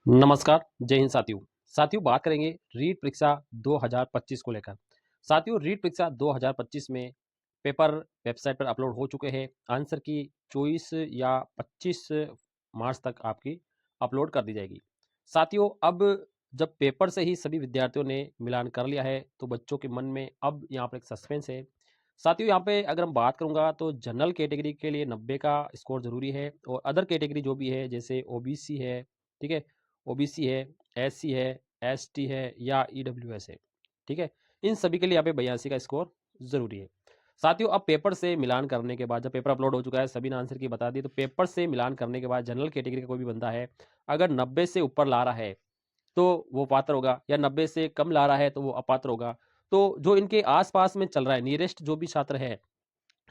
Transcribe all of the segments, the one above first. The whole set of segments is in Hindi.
नमस्कार, जय हिंद साथियों। साथियों बात करेंगे रीट परीक्षा 2025 को लेकर। साथियों रीट परीक्षा 2025 में पेपर वेबसाइट पर अपलोड हो चुके हैं। आंसर की 24 या 25 मार्च तक आपकी अपलोड कर दी जाएगी। साथियों अब जब पेपर से ही सभी विद्यार्थियों ने मिलान कर लिया है तो बच्चों के मन में अब यहाँ पर एक सस्पेंस है। साथियों यहाँ पे अगर हम बात करूंगा तो जनरल कैटेगरी के लिए 90 का स्कोर जरूरी है और अदर कैटेगरी जो भी है जैसे ओबीसी है, ठीक है, ओबीसी है, एससी है, एसटी है या ईडब्ल्यूएस है, ठीक है, इन सभी के लिए यहाँ पे 82 का स्कोर जरूरी है। साथियों अब पेपर से मिलान करने के बाद जब पेपर अपलोड हो चुका है सभी ने आंसर की बता दी, तो पेपर से मिलान करने के बाद जनरल कैटेगरी का कोई भी बंदा है अगर 90 से ऊपर ला रहा है तो वो पात्र होगा, या 90 से कम ला रहा है तो वो अपात्र होगा। तो जो इनके आसपास में चल रहा है नियरेस्ट जो भी छात्र है,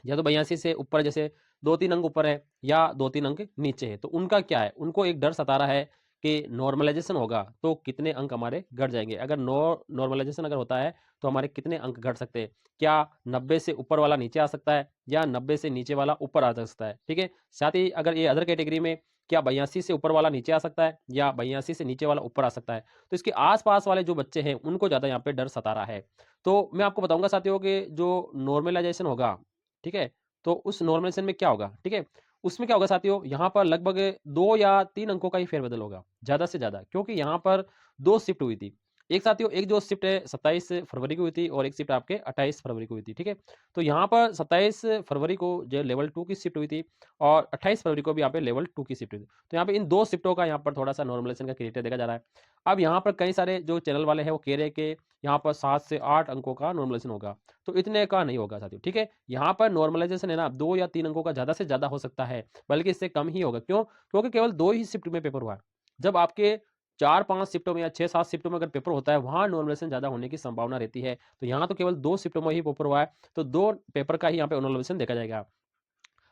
या तो 82 से ऊपर जैसे 2-3 अंक ऊपर है या 2-3 अंक नीचे है, तो उनका क्या है, उनको एक डर सता रहा है कि नॉर्मलाइजेशन होगा तो कितने अंक हमारे घट जाएंगे। अगर नॉर्मलाइजेशन अगर होता है तो हमारे कितने अंक घट सकते हैं, क्या 90 से ऊपर वाला नीचे आ सकता है या 90 से नीचे वाला ऊपर आ सकता है, ठीक है। साथ ही अगर ये अदर कैटेगरी में क्या 82 से ऊपर वाला नीचे आ सकता है या 82 से नीचे वाला ऊपर आ सकता है, तो इसके आसपास वाले जो बच्चे हैं उनको ज्यादा यहाँ पे डर सता रहा है। तो मैं आपको बताऊंगा साथियों कि जो नॉर्मलाइजेशन होगा, ठीक है, तो उस नॉर्मलाइजेशन में क्या होगा, ठीक है, उसमें क्या होगा साथियों, यहाँ पर लगभग 2 या 3 अंकों का ही फेरबदल होगा, ज़्यादा से ज़्यादा, क्योंकि यहाँ पर 2 शिफ्ट हुई थी। एक साथियों एक जो शिफ्ट है 27 फरवरी को हुई थी और एक शिफ्ट आपके 28 फरवरी को हुई थी, ठीक है। तो यहाँ पर 27 फरवरी को जो लेवल 2 की शिफ्ट हुई थी और 28 फरवरी को भी यहाँ पे लेवल 2 की शिफ्ट हुई थी। तो यहाँ पे इन 2 शिफ्टों का यहाँ पर थोड़ा-सा नॉर्मलाइजेशन का क्राइटेरिया देखा जा रहा है। अब यहाँ पर कई सारे जो चैनल वाले हैं वो कह रहे हैं कि यहाँ पर 7 से 8 अंकों का नॉर्मलाइजेशन होगा। तो इतने का नहीं होगा साथियों, ठीक है। यहाँ पर नॉर्मलाइजेशन है ना 2 या 3 अंकों का ज़्यादा से ज़्यादा हो सकता है, बल्कि इससे कम ही होगा। क्यों? क्योंकि केवल 2 ही शिफ्ट में पेपर हुआ है। जब आपके 4-5 शिफ्टों में या 6-7 शिफ्टों में अगर पेपर होता है, वहाँ नॉर्मलाइजेशन ज़्यादा होने की संभावना रहती है। तो यहाँ तो केवल 2 शिफ्टों में ही पेपर हुआ है, तो 2 पेपर का ही यहाँ पे नॉर्मलाइजेशन देखा जाएगा।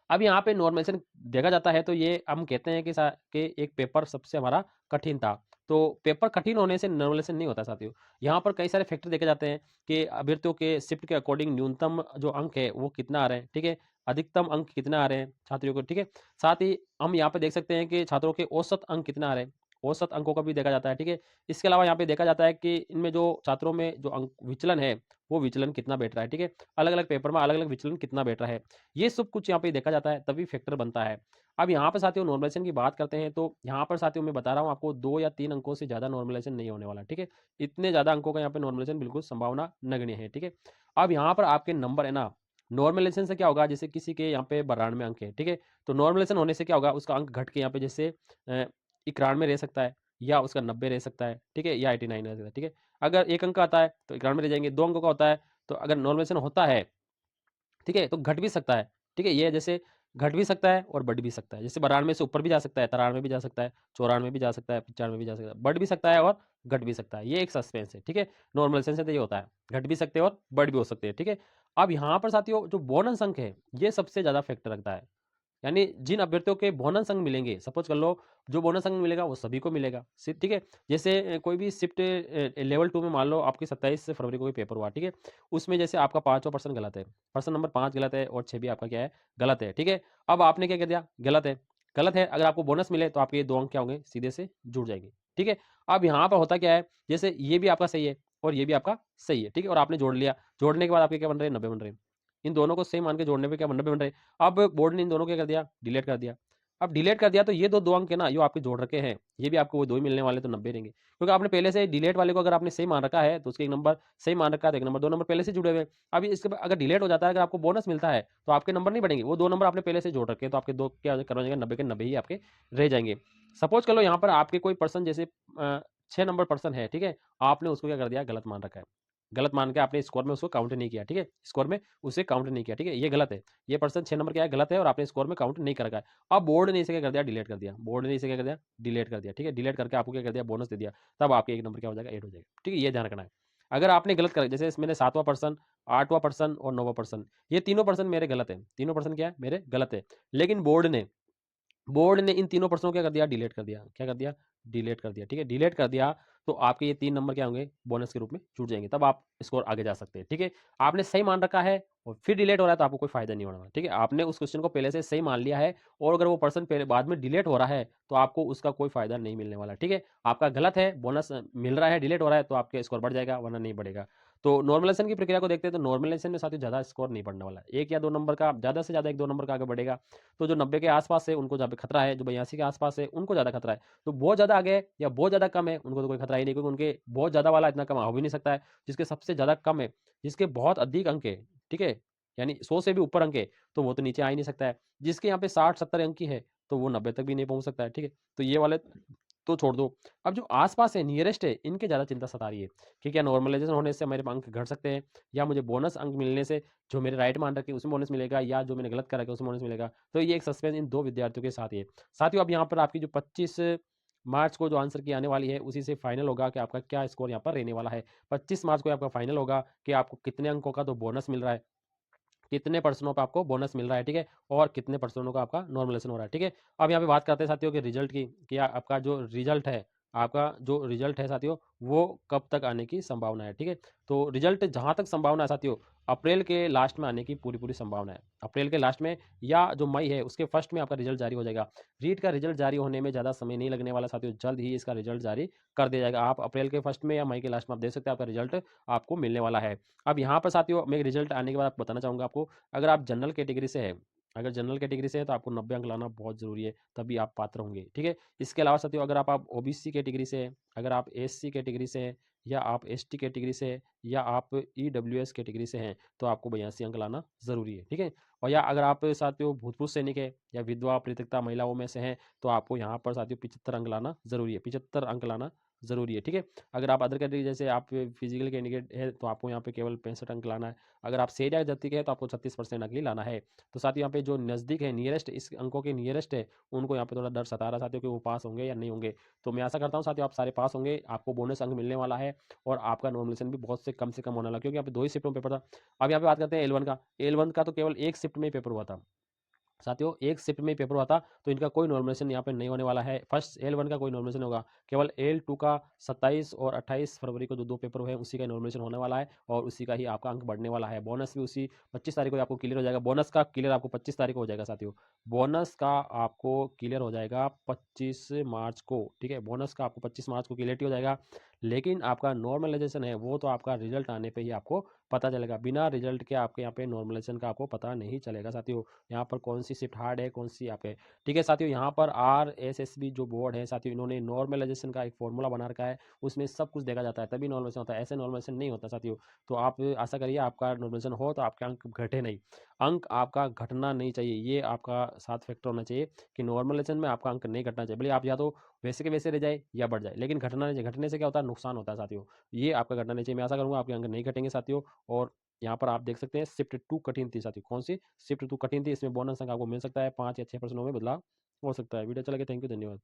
अब यहाँ पे नॉर्मलाइजेशन देखा जाता है तो ये हम कहते हैं कि एक पेपर सबसे हमारा कठिन था। तो पेपर कठिन होने से नॉर्मलाइजेशन नहीं होता साथियों। यहाँ पर कई सारे फैक्टर देखे जाते हैं कि अभ्यर्थियों के शिफ्ट के अकॉर्डिंग न्यूनतम जो अंक है वो कितना आ रहे हैं, ठीक है? अधिकतम अंक कितना आ रहे हैं छात्रों को, ठीक है? साथ ही हम यहाँ पे देख सकते हैं कि छात्रों के औसत अंक कितना आ रहे हैं। औसत अंकों का भी देखा जाता है, ठीक है? इसके अलावा यहाँ पे देखा जाता है कि इनमें जो छात्रों में जो अंक विचलन है, वो विचलन कितना बैठ रहा है, ठीक है? अलग-अलग पेपर में अलग-अलग विचलन कितना बैठ रहा है। ये सब कुछ यहाँ पे देखा जाता है तभी फैक्टर बनता है। अब यहाँ पर साथियों नॉर्मलाइजेशन की बात करते हैं तो यहाँ पर साथियों मैं बता रहा हूँ आपको 2 या 3 अंकों से ज़्यादा नॉर्मलाइजेशन नहीं होने वाला, ठीक है? इतने ज़्यादा अंकों का यहाँ पे नॉर्मलाइजेशन बिल्कुल संभावना नगण्य है, ठीक है? अब यहाँ पर आपके नंबर है ना, नॉर्मलाइजेशन से क्या होगा, जैसे किसी के यहाँ पे 92 अंक है, ठीक है? तो नॉर्मलाइजेशन होने से क्या होगा, उसका अंक घट के यहाँ पे जैसे 91 रह सकता है या उसका 90 रह सकता है, ठीक है? या 89 रह सकता है, ठीक है? अगर 1 अंक का आता है तो 91 रह जाएँगे, 2 अंकों का होता है तो अगर नॉर्मलाइजेशन होता है, ठीक है? तो घट भी सकता है, ठीक है? ये जैसे घट भी सकता है और बढ़ भी सकता है। जैसे 92 से ऊपर भी जा सकता है, 93 भी जा सकता है, 94 भी जा सकता है, 95 भी जा सकता है, बढ़ भी सकता है और घट भी सकता है। ये एक सस्पेंस है, ठीक है? नॉर्मलाइजेशन से तो ये होता है, घट भी सकते हैं और बढ़ भी हो सकते हैं, ठीक है? अब यहाँ पर साथियों जो बोनस अंक है, ये सबसे ज़्यादा फैक्टर रखता है। यानी जिन अभ्यर्थियों के बोनस अंक मिलेंगे, सपोज कर लो जो बोनस अंक मिलेगा वो सभी को मिलेगा, ठीक है। जैसे कोई भी शिफ्ट लेवल 2 में मान लो आपकी 27 फरवरी को कोई पेपर हुआ, ठीक है। उसमें जैसे आपका 5वां पर्सन गलत है, पर्सन नंबर 5 गलत है और 6 भी आपका क्या है, गलत है, ठीक है। अब आपने क्या कर दिया, गलत है, गलत है, अगर आपको बोनस मिले तो आपके ये 2 अंक क्या होंगे, सीधे से जुड़ जाएंगे, ठीक है। अब यहाँ पर होता क्या है, जैसे ये भी आपका सही है और ये भी आपका सही है, ठीक है, और आपने जोड़ लिया, जोड़ने के बाद आपके क्या बन रहे हैं, 90 बन रहे हैं। इन दोनों को सही मान के जोड़ने पे क्या 90 बन रहे हैं। अब बोर्ड ने इन दोनों को क्या कर दिया, डिलीट कर दिया। अब डिलीट कर दिया तो ये 2 अंक है ना, जो आपके जोड़ रखे हैं, ये भी आपको वो 2 ही मिलने वाले, तो 90 रहेंगे। क्योंकि आपने पहले से डिलीट वाले को अगर आपने सही मान रखा है, तो उसके 1 नंबर सही मान रखा है, तो 1 नंबर 2 नंबर पहले से जुड़े हुए हैं। अब इसके बाद अगर डिलीट हो जाता है, अगर आपको बोनस मिलता है, तो आपके नंबर नहीं बढ़ेंगे, वो 2 नंबर आपने पहले से जोड़ रखे हैं, तो आपके 2 क्या करवा जाएंगे, 90 के 90 ही आपके रह जाएँगे। सपोज़ कर लो यहाँ पर आपके कोई पर्सन जैसे 6 नंबर पर्सन है, ठीक है? आपने उसको क्या कर दिया, गलत मान रखा है। गलत मान के आपने स्कोर में उसको काउंट नहीं किया, ठीक है? स्कोर में उसे काउंट नहीं किया, ठीक है? ये गलत है। ये पर्सन 6 नंबर क्या है, गलत है और आपने स्कोर में काउंट नहीं कर रखा है। अब बोर्ड ने इसे क्या कर दिया, डिलीट कर दिया। बोर्ड ने इसे क्या कर दिया, डिलीट कर दिया, ठीक है? डिलीट करके आपको क्या कर दिया, बोनस दे दिया। तब आपके 1 नंबर क्या हो जाएगा, ऐड हो जाएगा, ठीक है? ये ध्यान रखना है। अगर आपने गलत करा, जैसे मैंने 7वां पर्सन, 8वां पर्सन और 9वां पर्सन, ये तीनों पर्सन मेरे गलत हैं। तीनों पर्सन क्या है, मेरे गलत है। लेकिन बोर्ड ने इन तीनों पर्सनों को क्या कर दिया, डिलीट कर दिया। क्या कर दिया, डिलीट कर दिया, ठीक है, डिलीट कर दिया तो आपके ये 3 नंबर क्या होंगे, बोनस के रूप में छूट जाएंगे, तब आप स्कोर आगे जा सकते हैं, ठीक है। आपने सही मान रखा है और फिर डिलीट हो रहा है तो आपको कोई फायदा नहीं होने वाला, ठीक है। आपने उस क्वेश्चन को पहले से सही मान लिया है और अगर वो पर्सन पहले बाद में डिलीट हो रहा है तो आपको उसका कोई फायदा नहीं मिलने वाला, ठीक है। आपका गलत है, बोनस मिल रहा है, डिलीट हो रहा है तो आपके स्कोर बढ़ जाएगा वरना नहीं बढ़ेगा। तो नॉर्मलाइजेशन की प्रक्रिया को देखते हैं तो नॉर्मलाइजेशन में साथियों ज़्यादा स्कोर नहीं बढ़ने वाला, 1 या 2 नंबर का, ज़्यादा से ज़्यादा 1-2 नंबर का आगे बढ़ेगा। तो जो 90 के आसपास है उनको ज़्यादा खतरा है, जो 82 के आसपास है उनको ज़्यादा खतरा है। तो बहुत ज़्यादा आगे है या बहुत ज़्यादा कम है उनको तो कोई खतरा ही नहीं, क्योंकि उनके बहुत ज़्यादा वाला इतना कम हो भी नहीं सकता है। जिसके सबसे ज़्यादा कम है, जिसके बहुत अधिक अंक है, ठीक है, यानी 100 से भी ऊपर अंक है तो वो तो नीचे आ ही नहीं सकता है। जिसके यहाँ पे 60-70 अंक की है तो वो 90 तक भी नहीं पहुंच सकता है, ठीक है। तो ये वाले तो छोड़ दो। अब जो आसपास है, नियरेस्ट है, इनके ज़्यादा चिंता सता रही है कि क्या नॉर्मलाइजेशन होने से मेरे अंक घट सकते हैं या मुझे बोनस अंक मिलने से जो मेरे राइट मान रखे उसमें बोनस मिलेगा या जो मैंने गलत कर रखा है उसमें बोनस मिलेगा। तो ये एक सस्पेंस इन 2 विद्यार्थियों के साथ ही है। साथियों अब यहाँ पर आपकी जो 25 मार्च को जो आंसर की आने वाली है उसी से फाइनल होगा कि आपका क्या स्कोर यहाँ पर रहने वाला है। 25 मार्च को आपका फाइनल होगा कि आपको कितने अंकों का तो बोनस मिल रहा है, कितने पर्सनों पे आपको बोनस मिल रहा है, ठीक है, और कितने पर्सनों का आपका नॉर्मलाइजेशन हो रहा है, ठीक है। अब यहाँ पे बात करते हैं साथियों के रिजल्ट की कि आपका जो रिजल्ट है, आपका जो रिजल्ट है साथियों वो कब तक आने की संभावना है, ठीक है। तो रिजल्ट जहां तक संभावना है साथियों, अप्रैल के लास्ट में आने की पूरी पूरी संभावना है। अप्रैल के लास्ट में या जो मई है उसके फर्स्ट में आपका रिजल्ट जारी हो जाएगा। रीट का रिजल्ट जारी होने में ज़्यादा समय नहीं लगने वाला साथियों, जल्द ही इसका रिजल्ट जारी कर दिया जाएगा। आप अप्रैल के फर्स्ट में या मई के लास्ट में आप देख सकते हैं आपका रिजल्ट आपको मिलने वाला है। अब यहाँ पर साथियों मैं रिजल्ट आने के बाद आपको बताना चाहूँगा आपको, अगर आप जनरल कैटेगरी से है, अगर जनरल कैटेगरी से है तो आपको 90 अंक लाना बहुत ज़रूरी है, तभी आप पात्र होंगे, ठीक है। इसके अलावा साथियों अगर आप ओबीसी कैटेगरी से हैं, अगर आप एससी कैटेगरी से हैं या आप एसटी कैटेगरी से हैं या आप ईडब्ल्यूएस कैटेगरी से हैं तो आपको 82 अंक लाना ज़रूरी है, ठीक है। और या अगर आप साथियों भूतपूर्व सैनिक है या विधवा परित्यक्ता महिलाओं में से हैं तो आपको यहाँ पर साथियों 75 अंक लाना ज़रूरी है, 75 अंक लाना ज़रूरी है, ठीक है। अगर आप अदर कैटेगरी जैसे आप फिजिकल कैंडिडेट है तो आपको यहाँ पे केवल 65 अंक लाना है। अगर आप सेज या जाति के हैं तो आपको 36% अंक ही लाना है। तो साथ ही यहाँ पे जो नज़दीक है, नियरेस्ट इस अंकों के नियरेस्ट है, उनको यहाँ पे थोड़ा डर सता रहा है साथियों कि वो पास होंगे या नहीं होंगे। तो मैं आशा करता हूँ साथियों आप सारे पास होंगे, आपको बोनस अंक मिलने वाला है और आपका नॉमिनेशन भी बहुत से कम होने वाला, क्योंकि यहाँ पे 2 ही शिफ्टों में पेपर था। अब यहाँ पे बात करते हैं एल वन का। एल वन का तो केवल 1 शिफ्ट में ही पेपर हुआ था साथियों, एक शिफ्ट में पेपर हुआ था तो इनका कोई नॉर्मलाइजेशन यहाँ पे नहीं होने वाला है। फर्स्ट L1 का कोई नॉर्मलाइजेशन होगा, केवल L2 का 27 और 28 फरवरी को जो 2 पेपर हुए हैं उसी का नॉर्मलाइजेशन होने वाला है और उसी का ही आपका अंक बढ़ने वाला है। बोनस भी उसी 25 तारीख को आपको क्लियर हो जाएगा। बोनस का क्लियर आपको 25 तारीख को हो जाएगा साथियों। बोनस का आपको क्लियर हो जाएगा 25 मार्च को, ठीक है। बोनस का आपको 25 मार्च को क्लियरिटी हो जाएगा, लेकिन आपका नॉर्मलाइजेशन है वो तो आपका रिजल्ट आने पर ही आपको पता चलेगा। बिना रिजल्ट के आपके यहाँ पे नॉर्मलाइजेशन का आपको पता नहीं चलेगा साथियों। यहाँ पर कौन सी शिफ्ट हार्ड है कौन सी आप है, ठीक है साथियों। यहाँ पर RSSB जो बोर्ड है साथियों, इन्होंने नॉर्मलाइजेशन का एक फॉर्मूला बना रखा है, उसमें सब कुछ देखा जाता है तभी नॉर्मलाइजेशन होता है, ऐसे नॉर्मलाइजेशन नहीं होता साथियों। तो आप आशा करिए आपका नॉर्मलाइजेशन हो तो आपके अंक घटे नहीं, अंक आपका घटना नहीं चाहिए, ये आपका साथ फैक्टर होना चाहिए कि नॉर्मलाइजेशन में आपका अंक नहीं घटना चाहिए। भले आप या तो वैसे के वैसे रह जाए या बढ़ जाए, लेकिन घटना नहीं चाहिए। घटने से क्या होता है, नुकसान होता है साथियों, ये आपका घटना नहीं चाहिए। मैं आशा करूंगा आपके अंक नहीं घटेंगे साथियों। और यहाँ पर आप देख सकते हैं शिफ्ट 2 कठिन थी साथियों, कौन सी शिफ्ट 2 कठिन थी, इसमें बोनस अंक आपको मिल सकता है, 5 या 6% में बदलाव हो सकता है। वीडियो चला के थैंक यू, धन्यवाद।